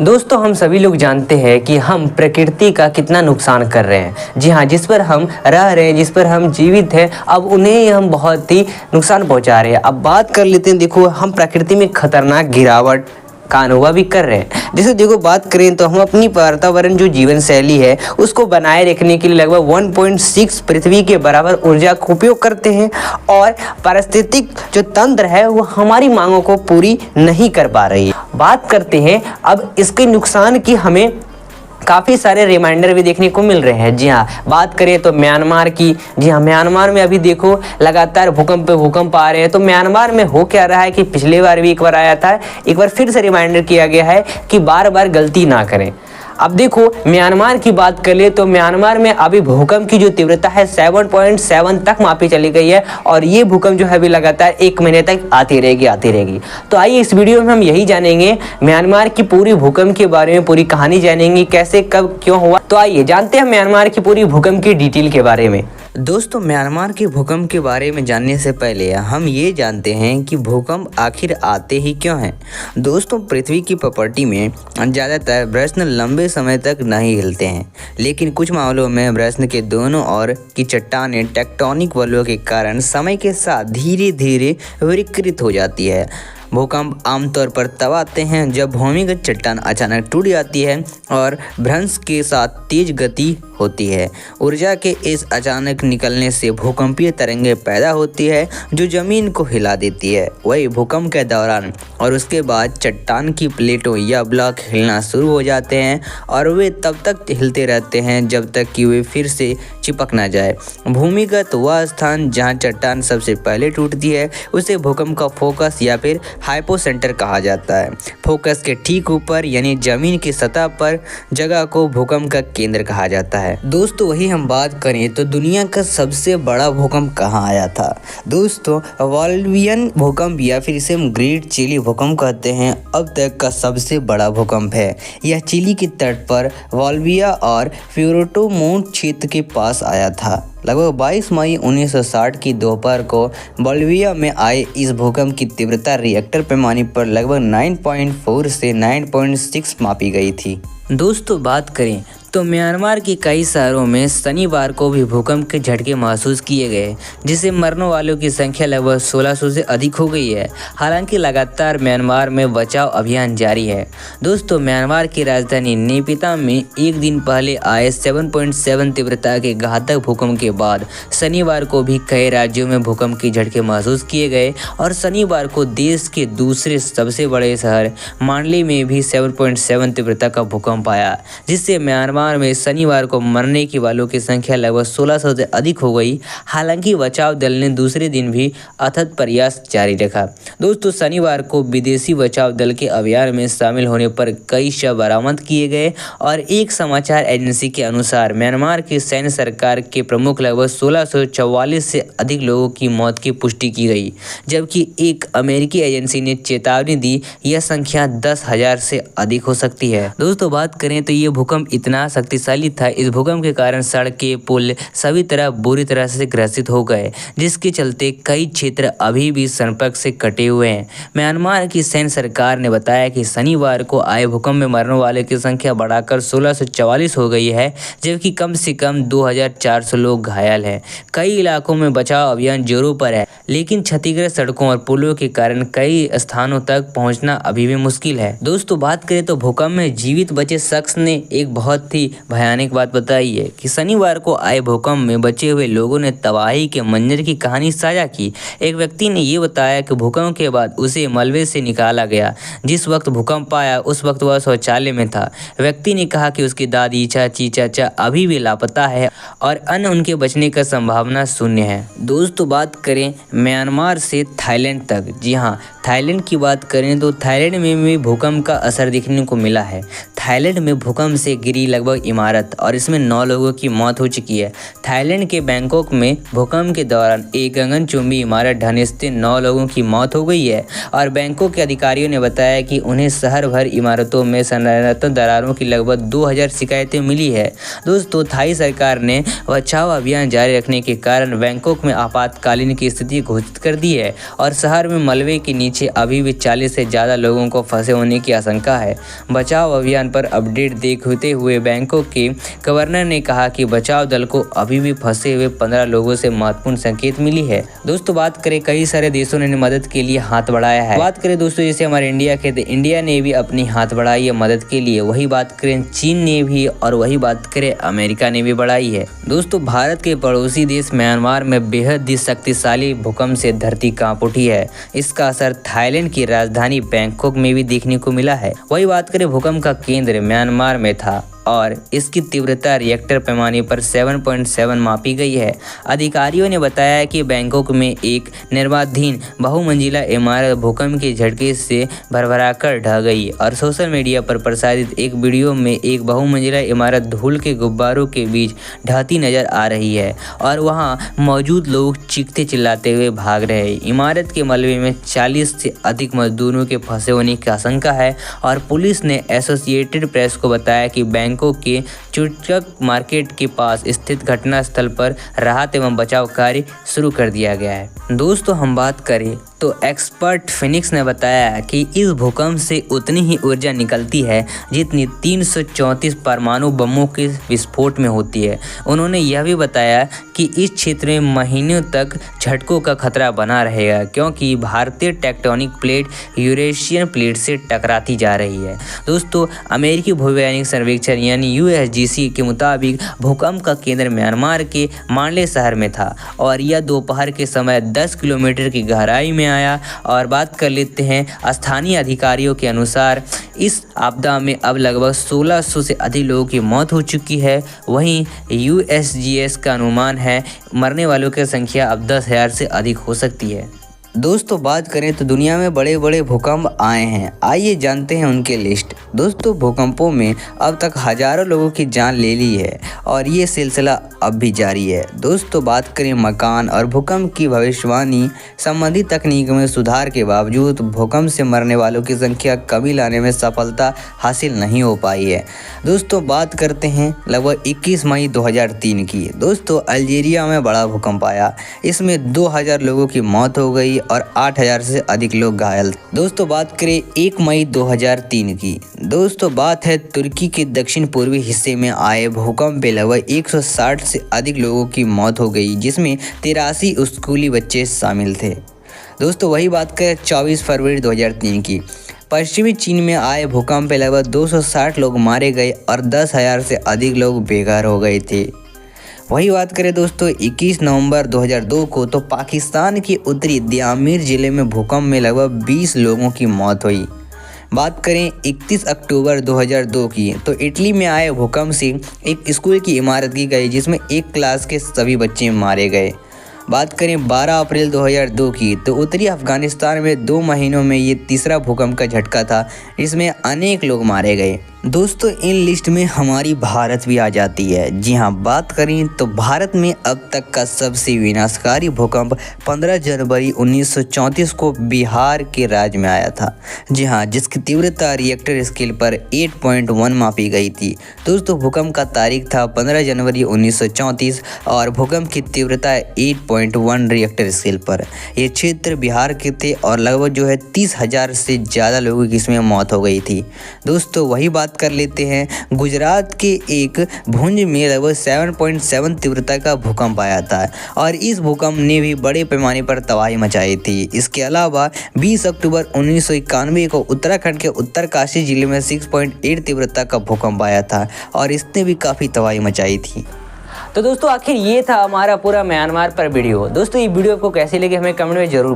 दोस्तों हम सभी लोग जानते हैं कि हम प्रकृति का कितना नुकसान कर रहे हैं। जी हाँ, जिस पर हम रह रहे हैं, जिस पर हम जीवित हैं, अब उन्हें हम बहुत ही नुकसान पहुंचा रहे हैं। अब बात कर लेते हैं, देखो हम प्रकृति में खतरनाक गिरावट का अनुभव भी कर रहे हैं। जैसे देखो बात करें तो हम अपनी वातावरण जो जीवन शैली है उसको बनाए रखने के लिए लगभग 1.6 पृथ्वी के बराबर ऊर्जा का उपयोग करते हैं और पारिस्थितिक जो तंत्र है वो हमारी मांगों को पूरी नहीं कर पा रही है। बात करते हैं अब इसके नुकसान की, हमें काफ़ी सारे रिमाइंडर भी देखने को मिल रहे हैं। जी हाँ, बात करें तो म्यांमार की। जी हाँ, म्यांमार में अभी देखो लगातार भूकंप पे भूकंप आ रहे हैं। तो म्यांमार में हो क्या रहा है कि पिछली बार भी एक बार आया था, एक बार फिर से रिमाइंडर किया गया है कि बार बार गलती ना करें। अब देखो म्यांमार की बात कर ले तो म्यांमार में अभी भूकंप की जो तीव्रता है 7.7 तक मापी चली गई है और ये भूकंप जो है अभी लगातार 1 महीने तक आती रहेगी। तो आइए इस वीडियो में हम यही जानेंगे, म्यांमार की पूरी भूकंप के बारे में पूरी कहानी जानेंगे, कैसे कब क्यों हुआ। तो आइए जानते हैं म्यांमार की पूरी भूकंप की डिटेल के बारे में। दोस्तों म्यांमार के भूकंप के बारे में जानने से पहले हम ये जानते हैं कि भूकंप आखिर आते ही क्यों हैं। दोस्तों पृथ्वी की प्रॉपर्टी में ज़्यादातर प्रश्न लंबे समय तक नहीं हिलते हैं, लेकिन कुछ मामलों में प्रश्न के दोनों ओर की चट्टानें टेक्टोनिक बलों के कारण समय के साथ धीरे धीरे विकृत हो जाती है। भूकंप आमतौर पर तब आते हैं जब भूमिगत चट्टान अचानक टूट जाती है और भ्रंश के साथ तेज गति होती है। ऊर्जा के इस अचानक निकलने से भूकंपीय तरंगें पैदा होती है जो जमीन को हिला देती है। वही भूकंप के दौरान और उसके बाद चट्टान की प्लेटों या ब्लॉक हिलना शुरू हो जाते हैं और वे तब तक हिलते रहते हैं जब तक कि वे फिर से चिपक ना जाए। भूमिगत वह स्थान जहां चट्टान सबसे पहले टूटती है उसे भूकंप का फोकस या फिर हाइपोसेंटर कहा जाता है। फोकस के ठीक ऊपर यानी जमीन की सतह पर जगह को भूकंप का केंद्र कहा जाता है। दोस्तों वही हम बात करें तो दुनिया का सबसे बड़ा भूकंप कहाँ आया था। दोस्तों वॉल्वियन भूकंप या फिर इसे हम ग्रेट चिली भूकंप कहते हैं, अब तक का सबसे बड़ा भूकंप है। यह चिली के तट पर वॉल्विया और प्यूर्टो मोंट क्षेत्र के पास आया था। लगभग 22 मई 1960 की दोपहर को बोलिविया में आए इस भूकंप की तीव्रता रिएक्टर पैमाने पर लगभग 9.4 से 9.6 मापी गई थी। दोस्तों बात करें तो म्यांमार के कई शहरों में शनिवार को भी भूकंप के झटके महसूस किए गए, जिससे मरने वालों की संख्या लगभग 1600 से अधिक हो गई है। हालांकि लगातार म्यांमार में बचाव अभियान जारी है। दोस्तों म्यांमार की राजधानी नेपिता में एक दिन पहले आए 7.7 तीव्रता के घातक भूकंप के बाद शनिवार को भी कई राज्यों में भूकंप के झटके महसूस किए गए और शनिवार को देश के दूसरे सबसे बड़े शहर मांडले में भी 7.7 तीव्रता का भूकंप आया, जिससे म्यांमार में शनिवार को मरने के वालों की संख्या लगभग 1600 से अधिक हो गई। हालांकि बचाव दल ने दूसरे दिन भी अथक प्रयास जारी रखा। दोस्तों शनिवार को विदेशी बचाव दल के अभियान में शामिल होने पर कई शव बरामद किए गए और एक समाचार एजेंसी के अनुसार म्यांमार की सैन्य सरकार के प्रमुख लगभग 1644 से अधिक लोगों की मौत की पुष्टि की गई, जबकि एक अमेरिकी एजेंसी ने चेतावनी दी यह संख्या 10,000 से अधिक हो सकती है। दोस्तों बात करें तो ये भूकंप इतना शक्तिशाली था, इस भूकंप के कारण सड़कें पुल सभी तरह बुरी तरह से ग्रसित हो गए, जिसके चलते कई क्षेत्र अभी भी संपर्क से कटे हुए हैं। म्यांमार की सैन्य सरकार ने बताया कि शनिवार को आए भूकंप में मरने वाले की संख्या बढ़ाकर 1644 हो गई है, जबकि कम से कम 2400 लोग घायल हैं। कई इलाकों में बचाव अभियान जोरों पर है, लेकिन क्षतिग्रस्त सड़कों और पुलों के कारण कई स्थानों तक पहुंचना अभी भी मुश्किल है। दोस्तों बात करें तो भूकंप में जीवित बचे शख्स ने एक बहुत ही भयानक बात बताई है कि शनिवार को आए भूकंप में बचे हुए लोगों ने तबाही के मंजर की कहानी साझा की। एक व्यक्ति ने ये बताया कि भूकंप के बाद उसे मलबे से निकाला गया। जिस वक्त भूकंप आया उस वक्त वह शौचालय में था। व्यक्ति ने कहा कि उसकी दादी चाची चाचा अभी भी लापता है और अन्य उनके बचने का संभावना शून्य है। दोस्तों बात करें म्यांमार से थाईलैंड तक। जी हाँ, थाईलैंड की बात करें तो थाईलैंड में भी भूकंप का असर देखने को मिला है। थाईलैंड में भूकंप से गिरी लगभग इमारत और इसमें 9 लोगों की मौत हो चुकी है। थाईलैंड के बैंकॉक में भूकंप के दौरान एक गगनचुंबी इमारत ढहने से 9 लोगों की मौत हो गई है और बैंकॉक के अधिकारियों ने बताया कि उन्हें शहर भर इमारतों में संरचनात्मक दरारों की लगभग 2000 शिकायतें मिली है। दोस्तों थाई सरकार ने बचाव अभियान जारी रखने के कारण बैंकॉक में आपातकालीन की स्थिति घोषित कर दी है और शहर में मलबे के नीचे नीचे अभी भी 40 से ज़्यादा लोगों को फंसे होने की आशंका है। बचाव अभियान पर अपडेट देखते हुए बैंकॉक के गवर्नर ने कहा कि बचाव दल को अभी भी फंसे हुए 15 लोगों से महत्वपूर्ण संकेत मिली है। दोस्तों बात करें, कई सारे देशों ने मदद के लिए हाथ बढ़ाया है। बात करें दोस्तों जैसे हमारे इंडिया के, इंडिया ने भी अपनी हाथ बढ़ाई है मदद के लिए। वही बात करें चीन ने भी, और वही बात करें अमेरिका ने भी बढ़ाई है। दोस्तों भारत के पड़ोसी देश म्यांमार में बेहद ही शक्तिशाली भूकंप से धरती कांप उठी है। इसका असर थाईलैंड की राजधानी बैंकॉक में भी देखने को मिला है। वही बात करें, भूकंप का केंद्र म्यांमार में था और इसकी तीव्रता रिएक्टर पैमाने पर 7.7 मापी गई है। अधिकारियों ने बताया कि बैंकॉक में एक निर्माणाधीन बहुमंजिला इमारत भूकंप के झटके से भरभराकर ढह गई और सोशल मीडिया पर प्रसारित एक वीडियो में एक बहुमंजिला इमारत धूल के गुब्बारों के बीच ढहती नजर आ रही है और वहां मौजूद लोग चीखते चिल्लाते हुए भाग रहे हैं। इमारत के मलबे में 40 से अधिक मजदूरों के फंसे होने की आशंका है और पुलिस ने एसोसिएटेड प्रेस को बताया कि बैंकॉक के चुटचक मार्केट के पास स्थित घटनास्थल पर राहत एवं बचाव कार्य शुरू कर दिया गया है। दोस्तों हम बात करें तो एक्सपर्ट फिनिक्स ने बताया कि इस भूकंप से उतनी ही ऊर्जा निकलती है जितनी 334 परमाणु बमों के विस्फोट में होती है। उन्होंने यह भी बताया कि इस क्षेत्र में महीनों तक झटकों का खतरा बना रहेगा क्योंकि भारतीय टेक्टोनिक प्लेट यूरेशियन प्लेट से टकराती जा रही है। दोस्तों अमेरिकी भूवैज्ञानिक सर्वेक्षण यानी USGS के मुताबिक भूकंप का केंद्र म्यांमार के मांडले शहर में था और यह दोपहर के समय 10 किलोमीटर की गहराई में आया। और बात कर लेते हैं स्थानीय अधिकारियों के अनुसार इस आपदा में अब लगभग 1600 से अधिक लोगों की मौत हो चुकी है। वहीं USGS का अनुमान है मरने वालों की संख्या अब 10,000 से अधिक हो सकती है। दोस्तों बात करें तो दुनिया में बड़े बड़े भूकंप आए हैं, आइए जानते हैं उनके लिस्ट। दोस्तों भूकंपों में अब तक हजारों लोगों की जान ले ली है और ये सिलसिला अब भी जारी है। दोस्तों बात करें मकान और भूकंप की भविष्यवाणी संबंधी तकनीक में सुधार के बावजूद भूकंप से मरने वालों की संख्या कमी लाने में सफलता हासिल नहीं हो पाई है। दोस्तों बात करते हैं लगभग 21 मई 2003 की। दोस्तों अल्जीरिया में बड़ा भूकंप आया, इसमें 2000 लोगों की मौत हो गई और 8000 से अधिक लोग घायल। दोस्तों बात करें 1 मई 2003 की। दोस्तों बात है तुर्की के दक्षिण पूर्वी हिस्से में आए भूकंप में लगभग 160 से अधिक लोगों की मौत हो गई, जिसमें 83 स्कूली बच्चे शामिल थे। दोस्तों वही बात करें 24 फरवरी 2003 की। पश्चिमी चीन में आए भूकंप में लगभग 260 लोग मारे गए और 10,000 से अधिक लोग बेघर हो गए थे। वही बात करें दोस्तों 21 नवंबर 2002 को तो पाकिस्तान के उत्तरी दियामिर जिले में भूकंप में लगभग 20 लोगों की मौत हुई। बात करें 31 अक्टूबर 2002 की तो इटली में आए भूकंप से एक स्कूल की इमारत गिर गई जिसमें एक क्लास के सभी बच्चे मारे गए। बात करें 12 अप्रैल 2002 की तो उत्तरी अफगानिस्तान में 2 महीनों में ये तीसरा भूकंप का झटका था जिसमें अनेक लोग मारे गए। दोस्तों इन लिस्ट में हमारी भारत भी आ जाती है। जी हाँ, बात करें तो भारत में अब तक का सबसे विनाशकारी भूकंप 15 जनवरी 1934 को बिहार के राज्य में आया था। जी हाँ, जिसकी तीव्रता रिएक्टर स्केल पर 8.1 मापी गई थी। दोस्तों भूकंप का तारीख था 15 जनवरी 1934 और भूकंप की तीव्रता 8.1 रिएक्टर स्केल पर। ये क्षेत्र बिहार के थे और लगभग 30,000 से ज़्यादा लोगों की इसमें मौत हो गई थी। दोस्तों वही बात कर लेते हैं गुजरात के एक भुज में लगभग 7.7 तीव्रता का भूकंप आया था और इस भूकंप ने भी बड़े पैमाने पर तबाही मचाई थी। इसके अलावा 20 अक्टूबर 1991 को उत्तराखंड के उत्तरकाशी जिले में 6.8 तीव्रता का भूकंप आया था और इसने भी काफ़ी तबाही मचाई थी। तो दोस्तों आखिर ये था हमारा पूरा म्यांमार पर वीडियो। दोस्तों ये वीडियो आपको कैसे लगे हमें कमेंट में जरूर